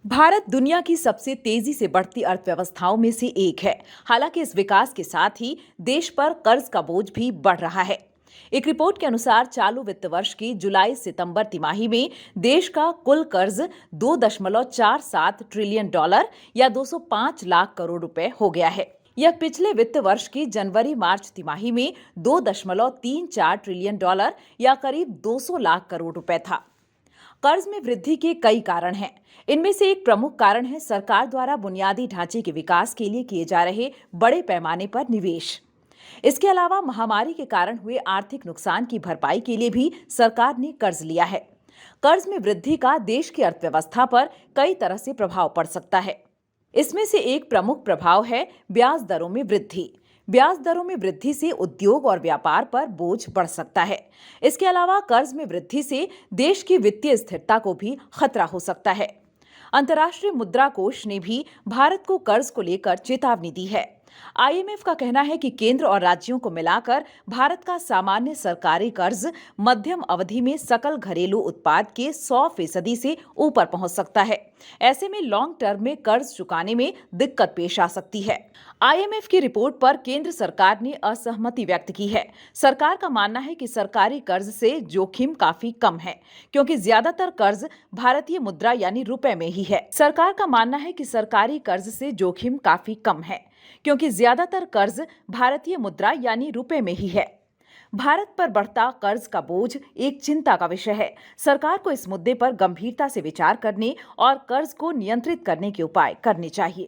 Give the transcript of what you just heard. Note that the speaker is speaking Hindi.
भारत दुनिया की सबसे तेजी से बढ़ती अर्थव्यवस्थाओं में से एक है। हालांकि इस विकास के साथ ही देश पर कर्ज का बोझ भी बढ़ रहा है। एक रिपोर्ट के अनुसार चालू वित्त वर्ष की जुलाई सितंबर तिमाही में देश का कुल कर्ज 2.47 ट्रिलियन डॉलर या 205 लाख करोड़ रुपए हो गया है। यह पिछले वित्त वर्ष की जनवरी मार्च तिमाही में 2.34 ट्रिलियन डॉलर या करीब 200 लाख करोड़ रुपए था। कर्ज में वृद्धि के कई कारण हैं। इनमें से एक प्रमुख कारण है सरकार द्वारा बुनियादी ढांचे के विकास के लिए किए जा रहे बड़े पैमाने पर निवेश। इसके अलावा महामारी के कारण हुए आर्थिक नुकसान की भरपाई के लिए भी सरकार ने कर्ज लिया है। कर्ज में वृद्धि का देश की अर्थव्यवस्था पर कई तरह से प्रभाव पड़ सकता है। इसमें से एक प्रमुख प्रभाव है ब्याज दरों में वृद्धि। ब्याज दरों में वृद्धि से उद्योग और व्यापार पर बोझ बढ़ सकता है। इसके अलावा कर्ज में वृद्धि से देश की वित्तीय स्थिरता को भी खतरा हो सकता है। अंतर्राष्ट्रीय मुद्रा कोष ने भी भारत को कर्ज को लेकर चेतावनी दी है। आईएमएफ का कहना है कि केंद्र और राज्यों को मिलाकर भारत का सामान्य सरकारी कर्ज मध्यम अवधि में सकल घरेलू उत्पाद के 100% से ऊपर पहुंच सकता है। ऐसे में लॉन्ग टर्म में कर्ज चुकाने में दिक्कत पेश आ सकती है। आईएमएफ की रिपोर्ट पर केंद्र सरकार ने असहमति व्यक्त की है। सरकार का मानना है कि सरकारी कर्ज से जोखिम काफी कम है, क्योंकि ज्यादातर कर्ज भारतीय मुद्रा यानी रुपए में ही है। सरकार का मानना है कि सरकारी कर्ज से जोखिम काफी कम है, क्योंकि ज्यादातर कर्ज भारतीय मुद्रा यानी रुपए में ही है। भारत पर बढ़ता कर्ज का बोझ एक चिंता का विषय है। सरकार को इस मुद्दे पर गंभीरता से विचार करने और कर्ज को नियंत्रित करने के उपाय करने चाहिए।